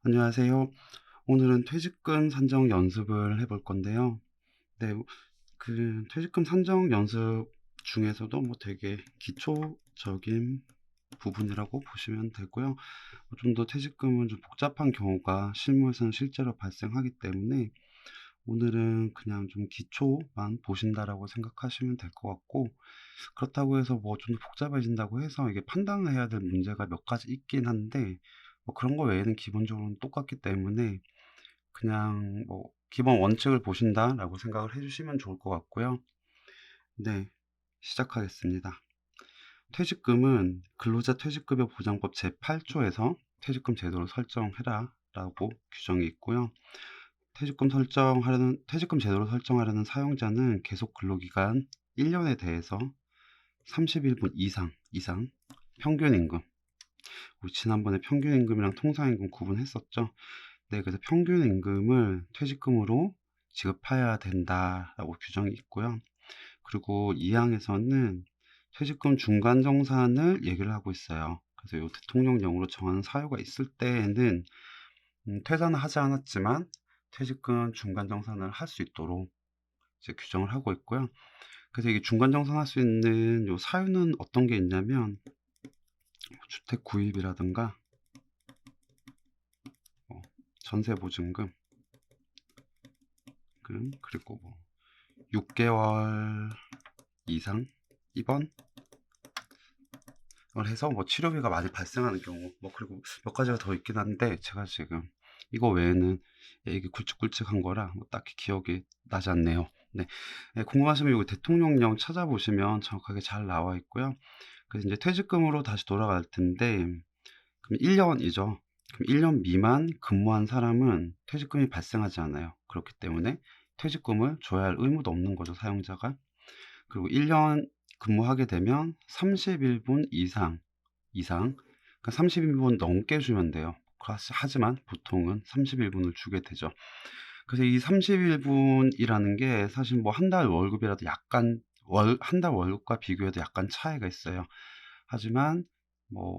안녕하세요. 오늘은 퇴직금 산정 연습을 해볼 건데요. 네, 퇴직금 산정 연습 중에서도 되게 기초적인 부분이라고 보시면 되고요. 좀 더 퇴직금은 좀 복잡한 경우가 실무에서는 실제로 발생하기 때문에 오늘은 그냥 좀 기초만 보신다라고 생각하시면 될 것 같고, 그렇다고 해서 좀 복잡해진다고 해서 이게 판단을 해야 될 문제가 몇 가지 있긴 한데, 그런 거 외에는 기본적으로는 똑같기 때문에 그냥 기본 원칙을 보신다라고 생각을 해주시면 좋을 것 같고요. 네, 시작하겠습니다. 퇴직금은 근로자 퇴직급여 보장법 제8조에서 퇴직금 제도를 설정해라 라고 규정이 있고요. 퇴직금 제도를 설정하려는 사용자는 계속 근로기간 1년에 대해서 31분 이상 평균임금, 우리 지난번에 평균임금이랑 통상임금 구분했었죠. 네, 그래서 평균임금을 퇴직금으로 지급해야 된다라고 규정이 있고요. 그리고 2항에서는 퇴직금 중간정산을 얘기를 하고 있어요. 그래서 이 대통령령으로 정하는 사유가 있을 때에는 퇴사는 하지 않았지만 퇴직금 중간정산을 할 수 있도록 이제 규정을 하고 있고요. 그래서 이게 중간정산할 수 있는 요 사유는 어떤 게 있냐면 주택 구입이라든가 전세보증금, 그리고 6개월 이상 입원을 해서 치료비가 많이 발생하는 경우, 그리고 몇 가지가 더 있긴 한데 제가 지금 이거 외에는 이게 굵직굵직한 거라 딱히 기억이 나지 않네요. 네, 궁금하시면 이거 대통령령 찾아보시면 정확하게 잘 나와 있고요. 그래서 이제 퇴직금으로 다시 돌아갈 텐데, 그럼 1년이죠. 그럼 1년 미만 근무한 사람은 퇴직금이 발생하지 않아요. 그렇기 때문에 퇴직금을 줘야 할 의무도 없는 거죠, 사용자가. 그리고 1년 근무하게 되면 31분 그러니까 31분 넘게 주면 돼요. 하지만 보통은 31분을 주게 되죠. 그래서 이 31분이라는 게 사실 한 달 월급이라도 약간 한 달 월급과 비교해도 약간 차이가 있어요. 하지만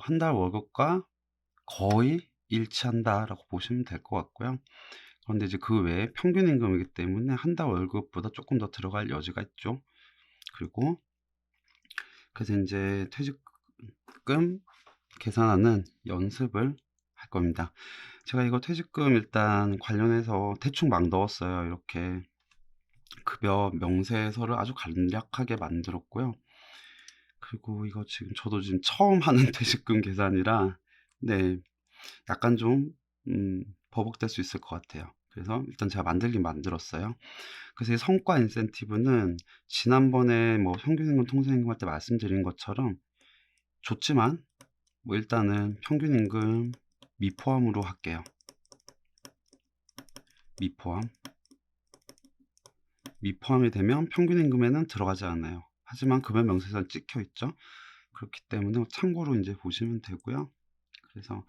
한 달 월급과 거의 일치한다라고 보시면 될 것 같고요. 그런데 이제 그 외에 평균 임금이기 때문에 한 달 월급보다 조금 더 들어갈 여지가 있죠. 그리고 그래서 이제 퇴직금 계산하는 연습을 할 겁니다. 제가 이거 퇴직금 일단 관련해서 대충 막 넣었어요. 이렇게 급여 명세서를 아주 간략하게 만들었고요. 그리고 이거 저도 지금 처음 하는 퇴직금 계산이라 네, 약간 좀 버벅될 수 있을 것 같아요. 그래서 일단 제가 만들긴 만들었어요. 그래서 이 성과 인센티브는 지난번에 평균임금 통상임금 할 때 말씀드린 것처럼 좋지만 일단은 평균임금 미포함으로 할게요. 미포함이 되면 평균임금에는 들어가지 않아요. 하지만 급여 명세서는 찍혀 있죠. 그렇기 때문에 참고로 이제 보시면 되고요. 그래서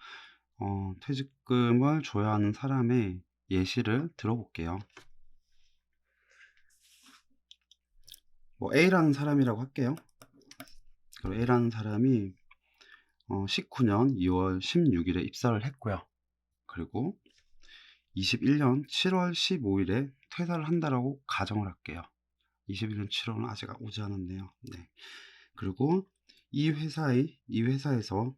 퇴직금을 줘야 하는 사람의 예시를 들어볼게요. A라는 사람이라고 할게요. 그리고 A라는 사람이 19년 2월 16일에 입사를 했고요. 그리고 21년 7월 15일에 퇴사를 한다라고 가정을 할게요. 21년 7월은 아직 오지 않았네요. 네. 그리고 이 회사에서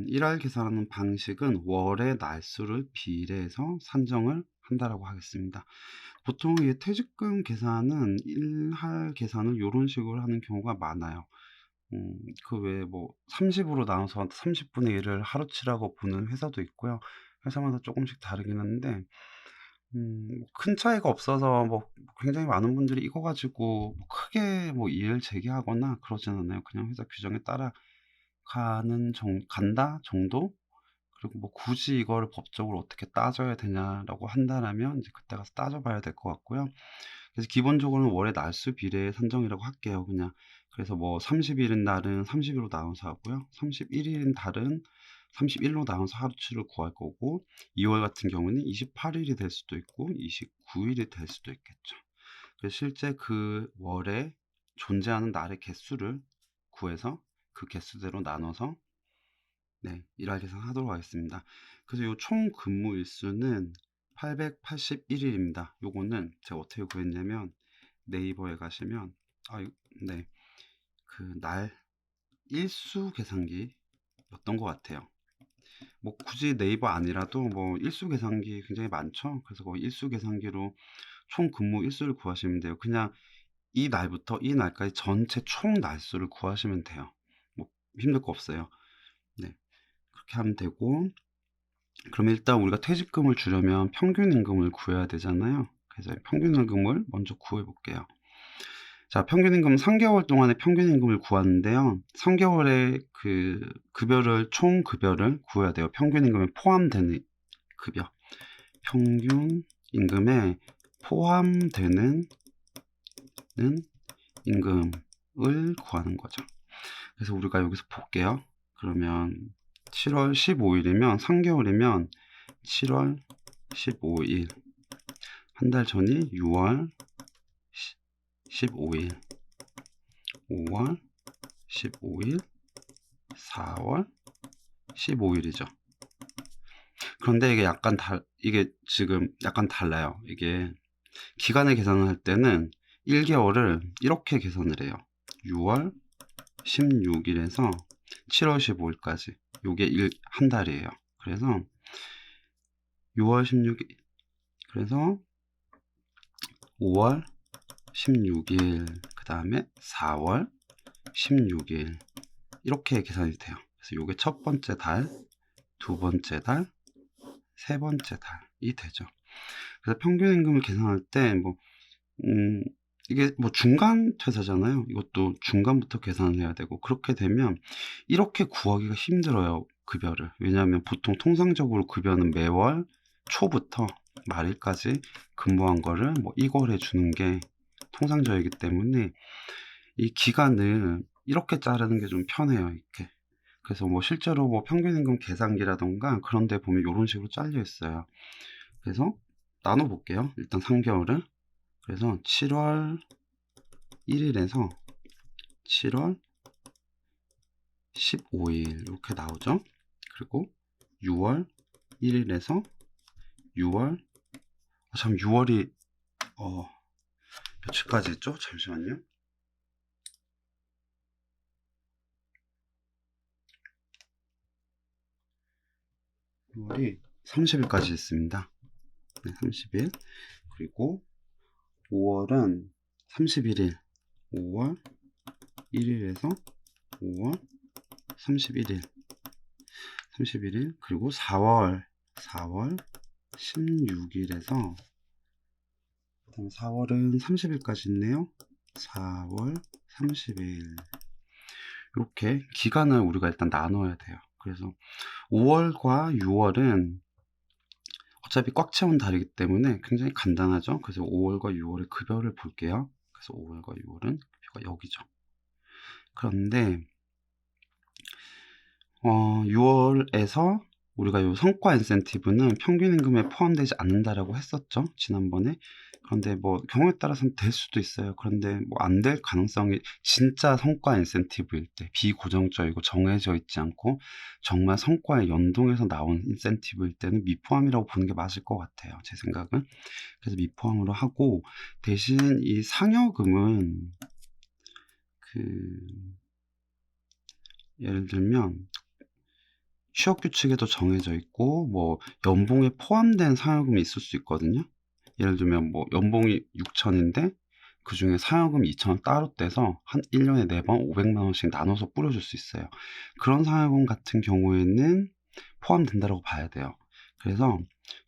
일할 계산하는 방식은 월의 날수를 비례해서 산정을 한다라고 하겠습니다. 보통 이 퇴직금 계산은 일할 계산을 이런 식으로 하는 경우가 많아요. 그 외에 30으로 나눠서 30분의 1을 하루치라고 보는 회사도 있고요. 회사마다 조금씩 다르긴 한데, 큰 차이가 없어서 굉장히 많은 분들이 이거 가지고 크게 이의를 제기하거나 그러진 않아요. 그냥 회사 규정에 따라 간다 정도? 그리고 굳이 이거를 법적으로 어떻게 따져야 되냐라고 한다라면 이제 그때 가서 따져봐야 될 것 같고요. 그래서 기본적으로는 월의 날수 비례 산정이라고 할게요. 그냥 그래서 30일인 날은 30일로 나눠서 하고요. 31일인 달은 31로 나눠서 하루치를 구할 거고 2월 같은 경우는 28일이 될 수도 있고 29일이 될 수도 있겠죠. 그래서 실제 그 월에 존재하는 날의 개수를 구해서 그 개수대로 나눠서 네, 일할 계산하도록 하겠습니다. 그래서 요 총 근무 일수는 881일입니다. 요거는 제가 어떻게 구했냐면 네이버에 가시면 네, 그 날 일수 계산기였던 것 같아요. 뭐 굳이 네이버 아니라도 뭐 일수 계산기 굉장히 많죠. 그래서 그 일수 계산기로 총 근무 일수를 구하시면 돼요. 그냥 이 날부터 이 날까지 전체 총 날수를 구하시면 돼요. 뭐 힘들 거 없어요. 네, 그렇게 하면 되고, 그럼 일단 우리가 퇴직금을 주려면 평균 임금을 구해야 되잖아요. 그래서 평균 임금을 먼저 구해 볼게요. 자, 평균 임금 3개월 동안의 평균 임금을 구하는데요. 3개월의 그 급여를 총 급여를 구해야 돼요. 평균 임금에 포함되는 급여. 평균 임금에 포함되는 임금을 구하는 거죠. 그래서 우리가 여기서 볼게요. 그러면 7월 15일이면 3개월이면 7월 15일, 한 달 전이 6월 15일, 5월 15일, 4월 15일이죠. 그런데 이게 지금 약간 달라요. 이게 기간을 계산을 할 때는 1개월을 이렇게 계산을 해요. 6월 16일에서 7월 15일까지. 요게 한 달이에요. 그래서 6월 16일, 그래서 5월 16일, 그 다음에 4월 16일, 이렇게 계산이 돼요. 그래서 요게 첫 번째 달, 두 번째 달, 세 번째 달이 되죠. 그래서 평균 임금을 계산할 때 이게 뭐 중간 퇴사잖아요. 이것도 중간부터 계산을 해야 되고, 그렇게 되면 이렇게 구하기가 힘들어요, 급여를. 왜냐하면 보통 통상적으로 급여는 매월 초부터 말일까지 근무한 거를 뭐 이걸 해주는 게 통상적이기 때문에 이 기간을 이렇게 자르는 게 좀 편해요, 이렇게. 그래서 뭐 실제로 뭐 평균임금 계산기라던가 그런 데 보면 이런 식으로 잘려 있어요. 그래서 나눠 볼게요. 일단 3개월을. 그래서 7월 1일에서 7월 15일 이렇게 나오죠. 그리고 6월 1일에서 6월 6월이 며칠까지 있죠? 잠시만요. 6월이 30일까지 있습니다. 네, 30일. 그리고 5월은 31일. 5월 1일에서 5월 31일. 31일. 그리고 4월 16일에서 4월은 30일까지 있네요. 4월 30일. 이렇게 기간을 우리가 일단 나눠야 돼요. 그래서 5월과 6월은 어차피 꽉 채운 달이기 때문에 굉장히 간단하죠. 그래서 5월과 6월의 급여를 볼게요. 그래서 5월과 6월은 급여가 여기죠. 그런데 6월에서 우리가 요 성과 인센티브는 평균 임금에 포함되지 않는다라고 했었죠, 지난번에. 그런데 뭐 경우에 따라서는 될 수도 있어요. 그런데 뭐 안 될 가능성이, 진짜 성과 인센티브일 때, 비고정적이고 정해져 있지 않고 정말 성과에 연동해서 나온 인센티브일 때는 미포함이라고 보는 게 맞을 것 같아요, 제 생각은. 그래서 미포함으로 하고, 대신 이 상여금은 예를 들면 취업규칙에도 정해져 있고 뭐 연봉에 포함된 상여금이 있을 수 있거든요. 예를 들면 뭐 연봉이 6천인데 그 중에 상여금 2천원 따로 떼서 한 1년에 4번 500만 원씩 나눠서 뿌려줄 수 있어요. 그런 상여금 같은 경우에는 포함된다고 봐야 돼요. 그래서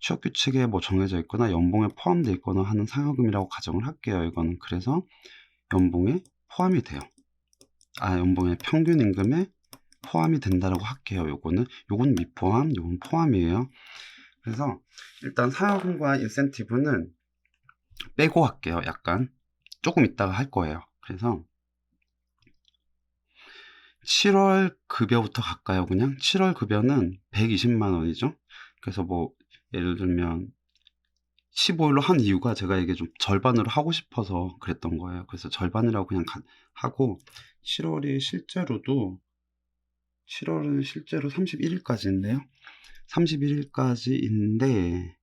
취업규칙에 뭐 정해져 있거나 연봉에 포함되어 있거나 하는 상여금이라고 가정을 할게요, 이거는. 그래서 연봉에 포함이 돼요. 연봉의 평균 임금에 포함이 된다라고 할게요. 요건 미포함, 요건 포함이에요. 그래서 일단 상여금과 인센티브는 빼고 할게요. 약간 조금 이따가 할 거예요. 그래서 7월 급여부터 갈까요? 그냥 7월 급여는 120만 원이죠. 그래서 뭐 예를 들면 15일로 한 이유가 제가 이게 좀 절반으로 하고 싶어서 그랬던 거예요. 그래서 절반이라고 그냥 하고, 7월이 실제로도 7월은 실제로 31일까지 있네요. 31일까지 있는데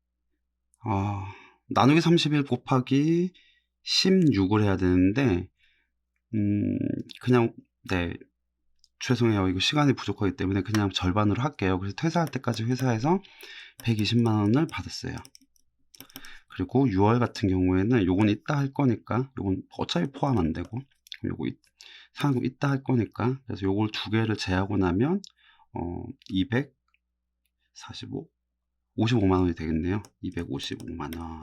나누기 31 곱하기 16을 해야 되는데 그냥 네 죄송해요. 이거 시간이 부족하기 때문에 그냥 절반으로 할게요. 그래서 퇴사할 때까지 회사에서 120만 원을 받았어요. 그리고 6월 같은 경우에는 요건 이따 할 거니까 요건 어차피 포함 안 되고 요거 상금 이따 할 거니까 그래서 요걸 두 개를 제하고 나면 245 55만 원이 되겠네요. 255만 원.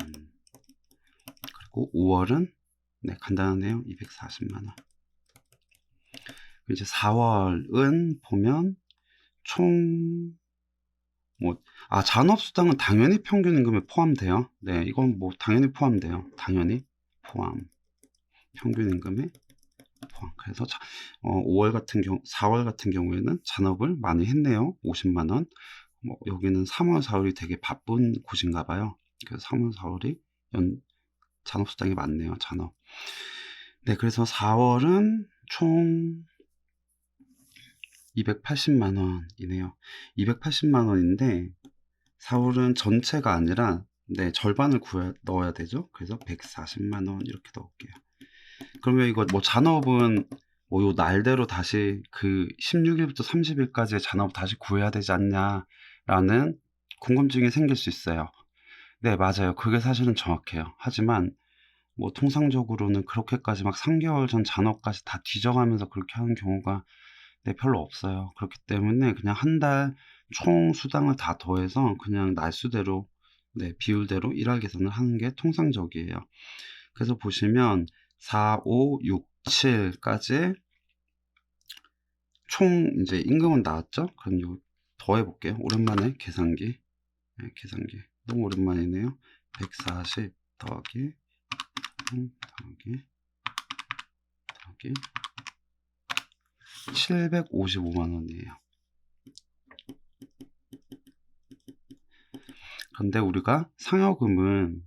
그리고 5월은 네 간단하네요. 240만 원. 이제 4월은 보면 총 잔업수당은 당연히 평균임금에 포함돼요. 네, 이건 뭐 당연히 포함돼요. 당연히 포함. 평균임금에 포함. 그래서 5월 같은 경우, 4월 같은 경우에는 잔업을 많이 했네요. 50만 원. 여기는 3월, 4월이 되게 바쁜 곳인가 봐요. 그래서 3월, 4월이 잔업수당이 많네요. 잔업. 네, 그래서 4월은 총 280만 원이네요. 280만 원인데 4월은 전체가 아니라 네 절반을 넣어야 되죠. 그래서 140만 원 이렇게 넣을게요. 그러면 이거 뭐 잔업은 뭐 요 날대로 다시 그 16일부터 30일까지의 잔업 다시 구해야 되지 않냐라는 궁금증이 생길 수 있어요. 네, 맞아요. 그게 사실은 정확해요. 하지만 뭐 통상적으로는 그렇게까지 막 3개월 전 잔업까지 다 뒤져가면서 그렇게 하는 경우가 네, 별로 없어요. 그렇기 때문에 그냥 한 달 총 수당을 다 더해서 그냥 날수대로 네, 비율대로 일할 계산을 하는 게 통상적이에요. 그래서 보시면 4, 5, 6, 7까지 총 이제 임금은 나왔죠? 그럼 요 더해 볼게요. 오랜만에 계산기. 네, 계산기. 너무 오랜만이네요. 140 더하기 더하기 755만 원이에요. 그런데 우리가 상여금은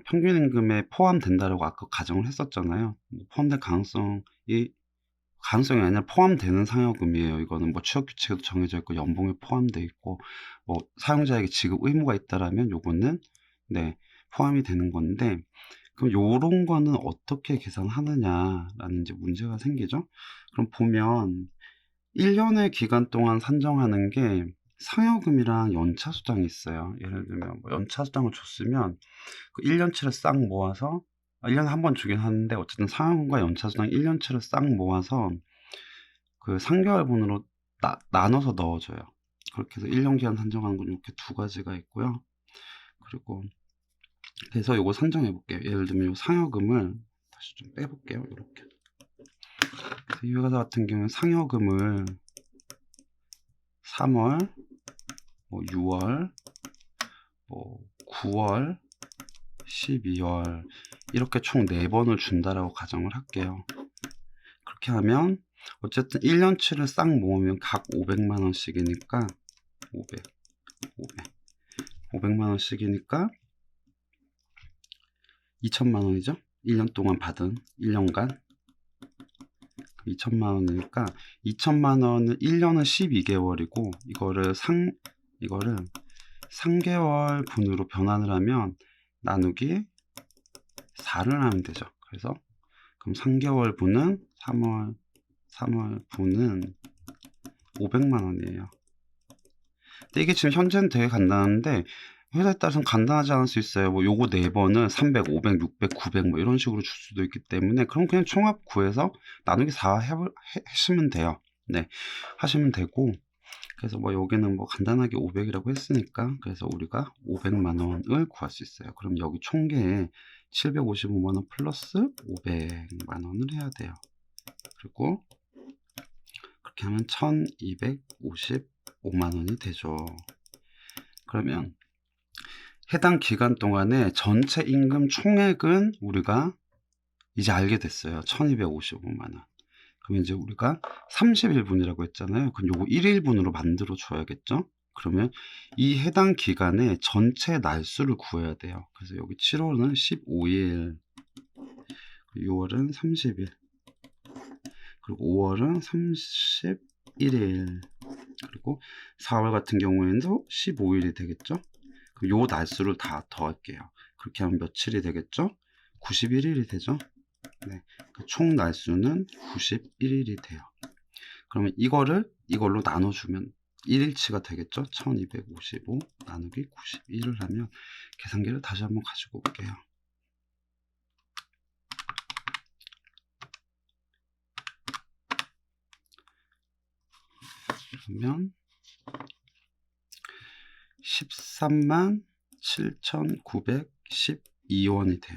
평균임금에 포함된다라고 아까 가정을 했었잖아요. 포함될 가능성이 아니라 포함되는 상여금이에요. 이거는 뭐 취업규칙에도 정해져 있고 연봉에 포함되어 있고 뭐 사용자에게 지급 의무가 있다라면 요거는 네 포함이 되는 건데 그럼 요런 거는 어떻게 계산하느냐라는 이제 문제가 생기죠. 그럼 보면 1년의 기간 동안 산정하는 게 상여금이랑 연차수당이 있어요. 예를 들면 뭐 연차수당을 줬으면 그 1년치를 싹 모아서 1년에 한 번 주긴 하는데 어쨌든 상여금과 연차수당 1년치를 싹 모아서 그 3개월분으로 나눠서 넣어줘요. 그렇게 해서 1년 기간 산정하는 건 이렇게 두 가지가 있고요. 그리고 그래서 요거 산정해 볼게요. 예를 들면 요 상여금을 다시 좀 빼볼게요. 이렇게 이 회사 같은 경우는 상여금을 3월, 뭐 6월, 뭐 9월, 12월 이렇게 총 4번을 준다라고 가정을 할게요. 그렇게 하면 어쨌든 1년치를 싹 모으면 각 500만 원씩이니까 500만 원씩이니까 2천만 원이죠. 1년 동안 받은 1년간 2천만 원이니까 2천만 원을 1년은 12개월이고 이거를 3개월 분으로 변환을 하면 나누기 4를 하면 되죠. 그래서 그럼 3개월 분은 3월 분은 500만 원이에요. 근데 이게 지금 현재는 되게 간단한데 회사에 따라서는 간단하지 않을 수 있어요. 뭐 요거 4번을 300, 500, 600, 900 뭐 이런 식으로 줄 수도 있기 때문에 그럼 그냥 총합 구해서 나누기 4 하시면 돼요. 네, 하시면 되고 그래서 뭐 여기는 뭐 간단하게 500이라고 했으니까 그래서 우리가 500만 원을 구할 수 있어요. 그럼 여기 총계에 755만 원 플러스 500만 원을 해야 돼요. 그리고 그렇게 하면 1255만 원이 되죠. 그러면 해당 기간 동안에 전체 임금 총액은 우리가 이제 알게 됐어요. 1255만 원. 그럼 이제 우리가 30일분이라고 했잖아요. 그럼 요거 1일분으로 만들어 줘야겠죠? 그러면 이 해당 기간에 전체 날수를 구해야 돼요. 그래서 여기 7월은 15일, 6월은 30일, 그리고 5월은 91일, 그리고 4월 같은 경우에는 15일이 되겠죠. 그럼 요 날수를 다 더할게요. 그렇게 하면 며칠이 되겠죠? 91일이 되죠. 네, 총 날수는 91일이 돼요. 그러면 이걸로 나눠주면 1일치가 되겠죠? 1255 나누기 91을 하면 계산기를 다시 한번 가지고 올게요. 그러면 137,912원이 돼요.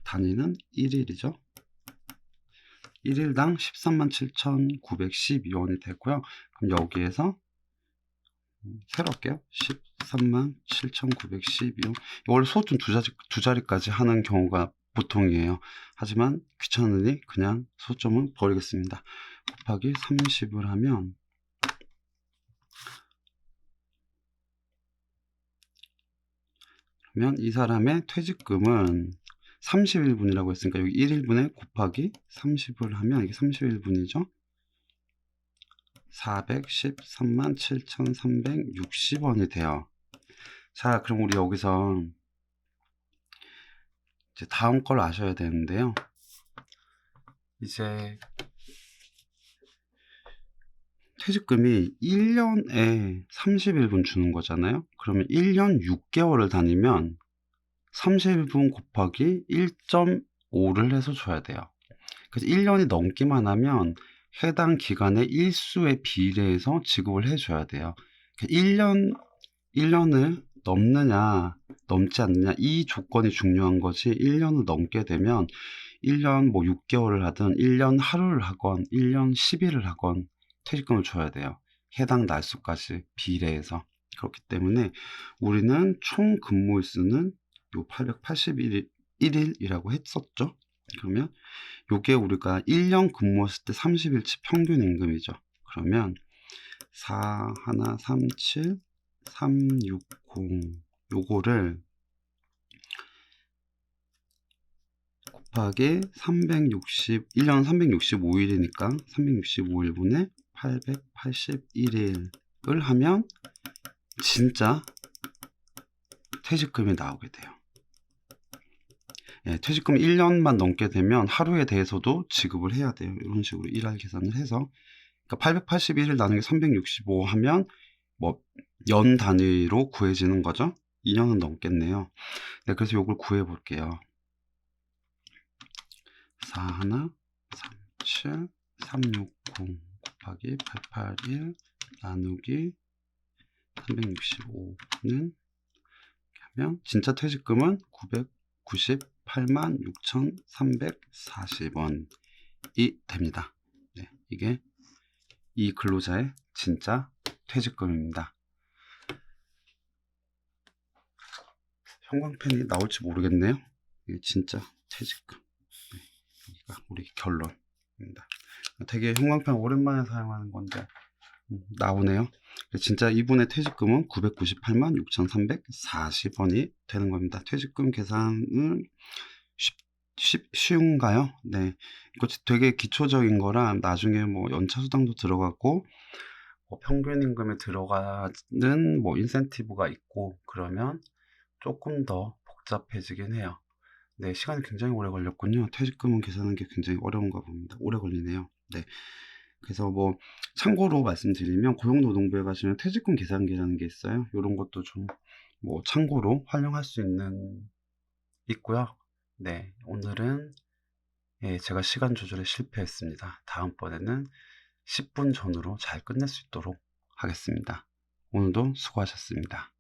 단위는 1일이죠. 1일당 137,912원이 되고요. 그럼 여기에서 새로 할게요. 137,912원. 원래 소수점 두 자리까지 하는 경우가 보통이에요. 하지만 귀찮으니 그냥 소수점은 버리겠습니다. 곱하기 30을 하면 그러면 이 사람의 퇴직금은 31분이라고 했으니까 여기 1일분에 곱하기 30을 하면 이게 31분이죠. 413만 7,360원이 돼요. 자, 그럼 우리 여기서 이제 다음 걸 아셔야 되는데요. 이제 퇴직금이 1년에 31분 주는 거잖아요. 그러면 1년 6개월을 다니면 31분 곱하기 1.5를 해서 줘야 돼요. 그래서 1년이 넘기만 하면 해당 기간의 일수에 비례해서 지급을 해줘야 돼요. 1년을 넘느냐 넘지 않느냐 이 조건이 중요한 거지. 1년을 넘게 되면 1년 뭐 6개월을 하든 1년 하루를 하건 1년 10일을 하건 퇴직금을 줘야 돼요. 해당 날수까지 비례해서. 그렇기 때문에 우리는 총 근무일수는 요 881일이라고 했었죠. 그러면 요게 우리가 1년 근무했을 때 30일치 평균 임금이죠. 그러면 4137360 요거를 곱하기 1년 365일이니까 365일분의 881일을 하면 진짜 퇴직금이 나오게 돼요. 예, 퇴직금 1년만 넘게 되면 하루에 대해서도 지급을 해야 돼요. 이런 식으로 일할 계산을 해서 그러니까 881일 나누기 365 하면 뭐 연 단위로 구해지는 거죠. 2년은 넘겠네요. 네, 그래서 이걸 구해 볼게요. 4137360 곱하기 881 나누기 365는 하면 진짜 퇴직금은 998만 6,340원이 됩니다. 네, 이게 이 근로자의 진짜 퇴직금입니다. 형광펜이 나올지 모르겠네요. 이게 진짜 퇴직금. 네, 여기가 우리 결론입니다. 되게 형광펜 오랜만에 사용하는 건데 나오네요. 진짜 이분의 퇴직금은 998만 6,340원이 되는 겁니다. 퇴직금 계산은 쉬운가요? 네, 이거 되게 기초적인 거라 나중에 뭐 연차수당도 들어가고 뭐 평균 임금에 들어가는 뭐 인센티브가 있고 그러면 조금 더 복잡해지긴 해요. 네, 시간이 굉장히 오래 걸렸군요. 퇴직금은 계산하는 게 굉장히 어려운가 봅니다. 오래 걸리네요. 네, 그래서 뭐 참고로 말씀드리면 고용노동부에 가시면 퇴직금 계산기라는 게 있어요. 이런 것도 좀 뭐 참고로 활용할 수 있고요. 네, 오늘은 제가 시간 조절에 실패했습니다. 다음번에는 10분 전후로 잘 끝낼 수 있도록 하겠습니다. 오늘도 수고하셨습니다.